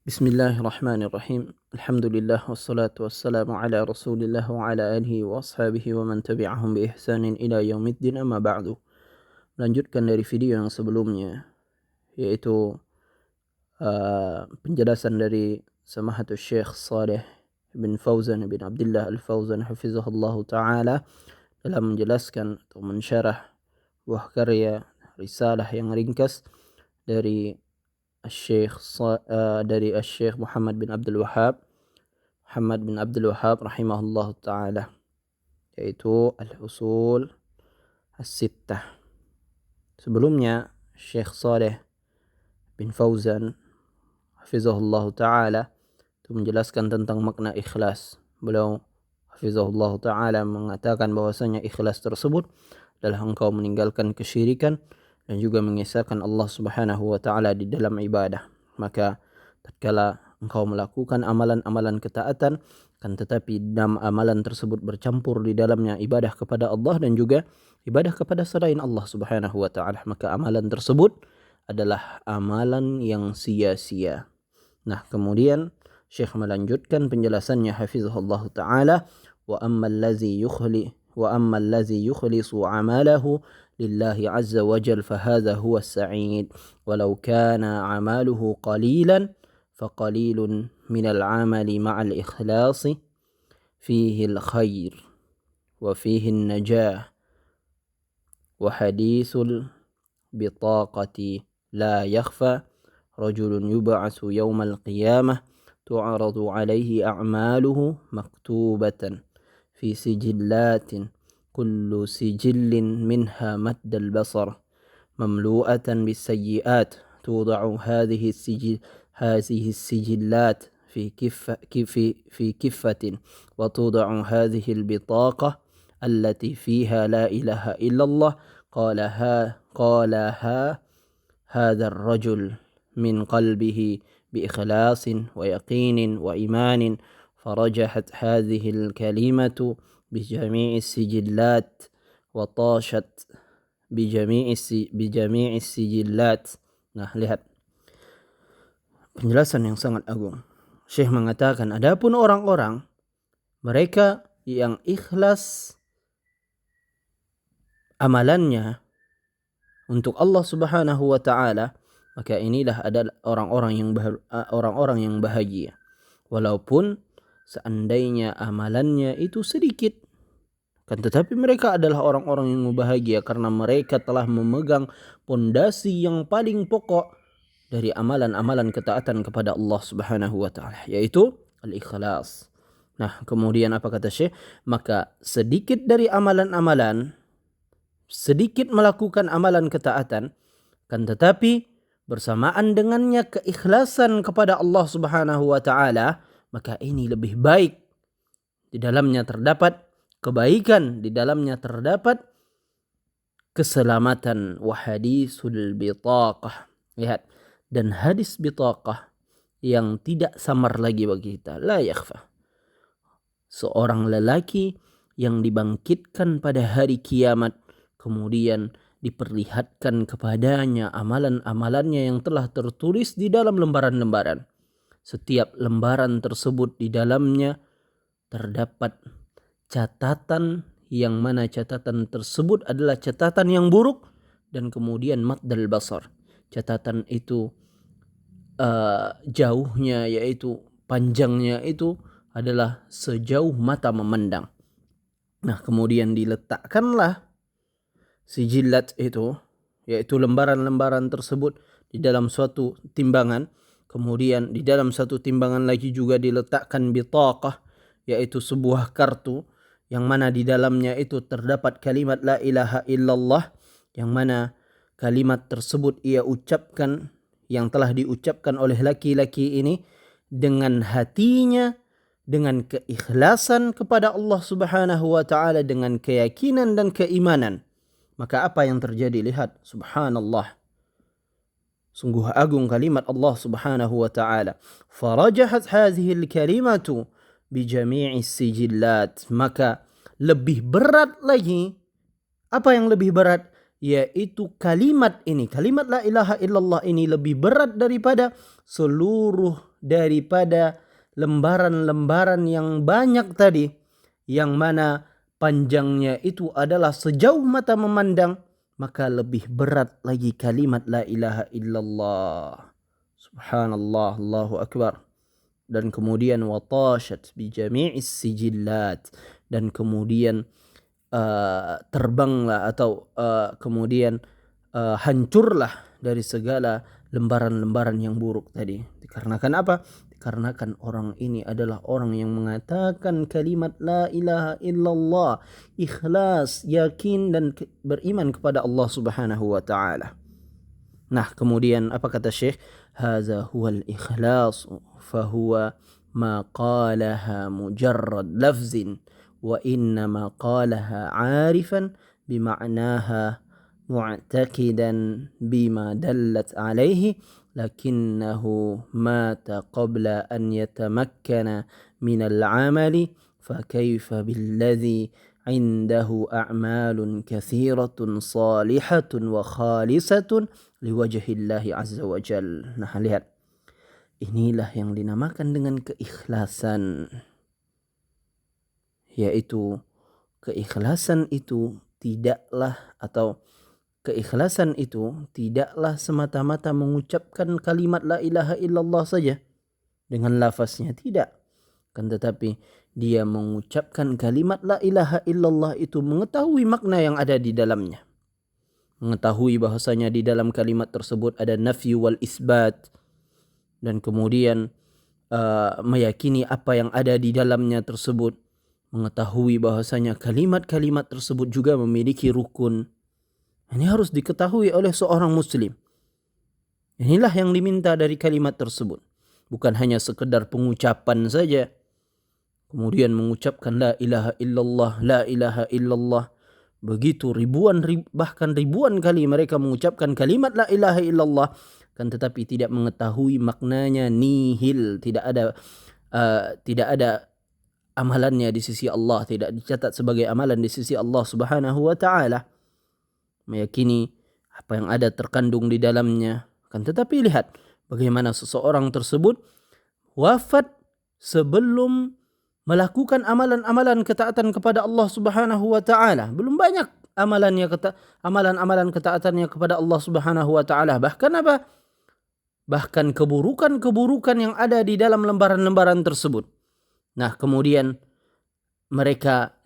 Bismillahirrahmanirrahim. Alhamdulillah wassalatu wassalamu ala Rasulillah wa ala alihi wa ashabihi wa man tabi'ahum bi ihsanin ila yaumiddin, amma ba'du. Melanjutkan dari video yang sebelumnya, yaitu penjelasan dari Samahatul Syekh Saleh bin Fauzan bin Abdullah Al-Fauzan hafizahullah taala dalam menjelaskan atau mensyarah buah karya risalah yang ringkas dari Syekh Muhammad bin Abdul Wahhab rahimahullah taala, yaitu Al-Usul As-Sittah. Sebelumnya Syekh Saleh bin Fauzan hafizahullah taala itu menjelaskan tentang makna ikhlas. Beliau hafizahullah taala mengatakan bahwasanya ikhlas tersebut adalah engkau meninggalkan kesyirikan dan juga mengesahkan Allah Subhanahu wa taala di dalam ibadah. Maka tatkala engkau melakukan amalan-amalan ketaatan, kan tetapi dalam amalan tersebut bercampur di dalamnya ibadah kepada Allah dan juga ibadah kepada selain Allah Subhanahu wa taala, maka amalan tersebut adalah amalan yang sia-sia. Nah, kemudian Syekh melanjutkan penjelasannya hafizahullah taala, wa ammal ladzi yukhlisu amalahu lillahi azza wa jal fahadha huwa as-sa'id walau kana amaluhu qalilan faqalilun minal amali ma'al ikhlasi fihi al-khair wa fihi an-najah wa hadithul bitaqati la yakhfa rajulun yub'atsu yawmal qiyamah tu'radu alayhi a'maluhu maktubatan fi sijillatin kullu sijillin minha maddal basar mamlu'atan bisayyi'at tuda'u hadhihi السجلات في كفة وتوضع هذه البطاقة التي فيها لا إله إلا الله قالها هذا الرجل من قلبه بإخلاص ويقين وإيمان فرجحت هذه الكلمة بجميع السجلات وطاشت بجميع السجلات. Nah, lihat penjelasan yang sangat agung. Syekh mengatakan, adapun orang-orang mereka yang ikhlas amalannya untuk Allah Subhanahu wa taala, maka inilah adalah orang-orang yang bahagia. Walaupun seandainya amalannya itu sedikit, kan tetapi mereka adalah orang-orang yang bahagia karena mereka telah memegang pondasi yang paling pokok dari amalan-amalan ketaatan kepada Allah Subhanahu wa taala, yaitu al-ikhlas. Nah, kemudian apa kata Syekh? Maka sedikit dari amalan-amalan, sedikit melakukan amalan ketaatan, kan tetapi bersamaan dengannya keikhlasan kepada Allah Subhanahu wa taala, maka ini lebih baik. Di dalamnya terdapat kebaikan, di dalamnya terdapat keselamatan. Wa hadisul bitaqah. Lihat, dan hadis bitaqah yang tidak samar lagi bagi kita, la yakhfa. Seorang lelaki yang dibangkitkan pada hari kiamat, kemudian diperlihatkan kepadanya amalan-amalannya yang telah tertulis di dalam lembaran-lembaran. Setiap lembaran tersebut di dalamnya terdapat catatan, yang mana catatan tersebut adalah catatan yang buruk, dan kemudian maddal basar. Catatan itu jauhnya, yaitu panjangnya itu adalah sejauh mata memandang. Nah, kemudian diletakkanlah sijillat itu, yaitu lembaran-lembaran tersebut, di dalam suatu timbangan. Kemudian di dalam satu timbangan lagi juga diletakkan bitaqah, yaitu sebuah kartu yang mana di dalamnya itu terdapat kalimat la ilaha illallah, yang mana kalimat tersebut ia ucapkan, yang telah diucapkan oleh laki-laki ini dengan hatinya, dengan keikhlasan kepada Allah Subhanahu wa taala, dengan keyakinan dan keimanan. Maka apa yang terjadi? Lihat, subhanallah, sungguh agung kalimat Allah Subhanahu wa taala. Farajahat hadhihi al-kalimatu bi jami'i sijillat. Maka lebih berat lagi. Apa yang lebih berat? yaitu kalimat la ilaha illallah ini lebih berat daripada seluruh daripada lembaran-lembaran yang banyak tadi, yang mana panjangnya itu adalah sejauh mata memandang, maka lebih berat lagi kalimat la ilaha illallah. Subhanallah, Allahu Akbar. Dan kemudian watashat bi jami'is sijillat, dan kemudian terbanglah atau kemudian hancurlah dari segala lembaran-lembaran yang buruk tadi. Dikarenakan apa? Dikarenakan orang ini adalah orang yang mengatakan kalimat la ilaha illallah, ikhlas, yakin dan beriman kepada Allah Subhanahu wa taala. Nah, kemudian apa kata Syekh? Hadza huwal ikhlas fa huwa ma qalaha mujarrad lafzin wa innama qalaha 'arifan bima'naha mu'taqidan bima dallat 'alaihi lakinnahu mata qabla an yatamakkana min al-'amali fa kaifa billadhi عنده أعمال كثيرة صالحة وخالصة liwajihillahi azza wa jal. Nah, lihat. Inilah yang dinamakan dengan keikhlasan. Yaitu keikhlasan itu tidaklah semata-mata mengucapkan kalimat la ilaha illallah saja dengan lafaznya, tidak. Kan tetapi dia mengucapkan kalimat la ilaha illallah itu mengetahui makna yang ada di dalamnya. Mengetahui bahasanya di dalam kalimat tersebut ada nafyu wal isbat, dan kemudian meyakini apa yang ada di dalamnya tersebut. Mengetahui bahasanya kalimat-kalimat tersebut juga memiliki rukun. Ini harus diketahui oleh seorang muslim. Inilah yang diminta dari kalimat tersebut. Bukan hanya sekedar pengucapan saja. Kemudian mengucapkan la ilaha illallah, la ilaha illallah. Begitu bahkan ribuan kali mereka mengucapkan kalimat la ilaha illallah, kan tetapi tidak mengetahui maknanya, nihil, tidak ada amalannya di sisi Allah, tidak dicatat sebagai amalan di sisi Allah Subhanahu wa taala. Meyakini apa yang ada terkandung di dalamnya, kan tetapi lihat bagaimana seseorang tersebut wafat sebelum melakukan amalan-amalan ketaatan kepada Allah Subhanahu wa taala. Belum banyak amalan-amalan ketaatannya kepada Allah Subhanahu wa taala. Bahkan apa? Bahkan keburukan-keburukan yang ada di dalam lembaran-lembaran tersebut. Nah, kemudian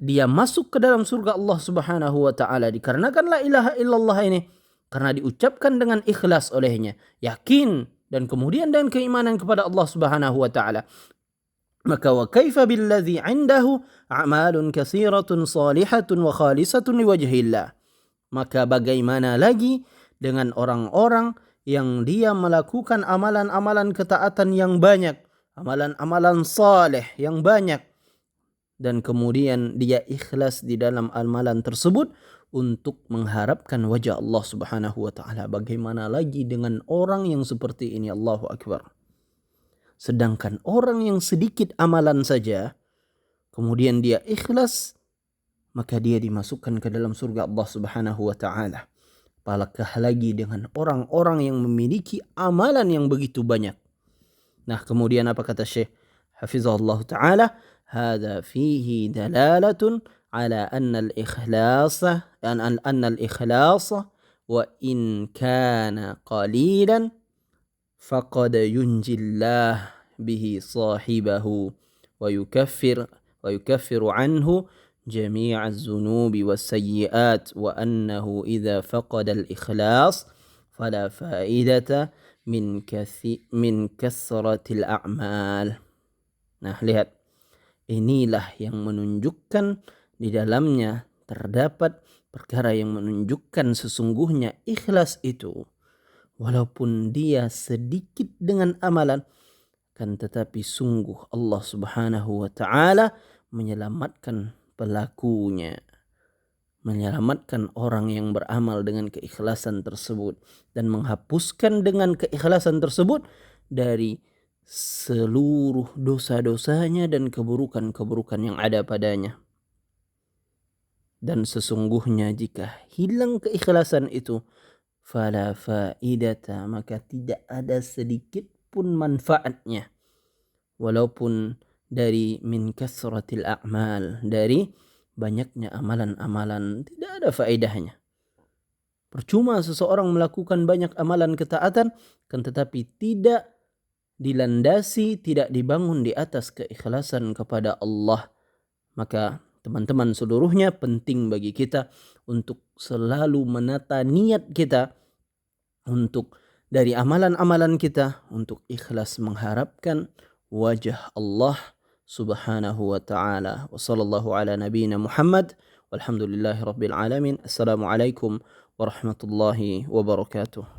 dia masuk ke dalam surga Allah Subhanahu wa taala dikarenakan la ilaha illallah ini, karena diucapkan dengan ikhlas olehnya, yakin, dan kemudian dengan keimanan kepada Allah Subhanahu wa taala. Maka wa kaifa billadzi 'indahu a'malun katsiratun shalihatun wa khalisatun liwajhillah. Maka bagaimana lagi dengan orang-orang yang dia melakukan amalan-amalan ketaatan yang banyak, amalan-amalan saleh yang banyak, dan kemudian dia ikhlas di dalam amalan tersebut untuk mengharapkan wajah Allah Subhanahu wa taala. Bagaimana lagi dengan orang yang seperti ini? Allahu Akbar. Sedangkan orang yang sedikit amalan saja, kemudian dia ikhlas, maka dia dimasukkan ke dalam surga Allah Subhanahu wa taala. Apalagi lagi dengan orang-orang yang memiliki amalan yang begitu banyak. Nah, kemudian apa kata Syekh hafizahullah taala? Hadza fihi dalalatun ala anna al-ikhlas wa in kana qalilan faqad yunjillah bihi sahibahu wa yukaffiru anhu jami' az-zunubi was-sayyi'at wa annahu idza faqada al-ikhlas fala fa'idata min kasratil a'mal. Nah, lihat, inilah yang menunjukkan di dalamnya terdapat perkara yang menunjukkan sesungguhnya ikhlas itu, walaupun dia sedikit dengan amalan, kan tetapi sungguh Allah Subhanahu wa taala menyelamatkan pelakunya, menyelamatkan orang yang beramal dengan keikhlasan tersebut, dan menghapuskan dengan keikhlasan tersebut dari seluruh dosa-dosanya dan keburukan-keburukan yang ada padanya. Dan sesungguhnya jika hilang keikhlasan itu, fala faidata, maka tidak ada sedikit pun manfaatnya. Walaupun dari min kasratil a'mal, dari banyaknya amalan-amalan, tidak ada faedahnya. Percuma seseorang melakukan banyak amalan ketaatan, kan tetapi tidak dilandasi, tidak dibangun di atas keikhlasan kepada Allah. Maka teman-teman seluruhnya, penting bagi kita untuk selalu menata niat kita untuk dari amalan-amalan kita untuk ikhlas mengharapkan wajah Allah subhanahu wa ta'ala. Wa sallallahu ala nabiyyina Muhammad walhamdulillahi rabbil alamin. Assalamualaikum warahmatullahi wabarakatuh.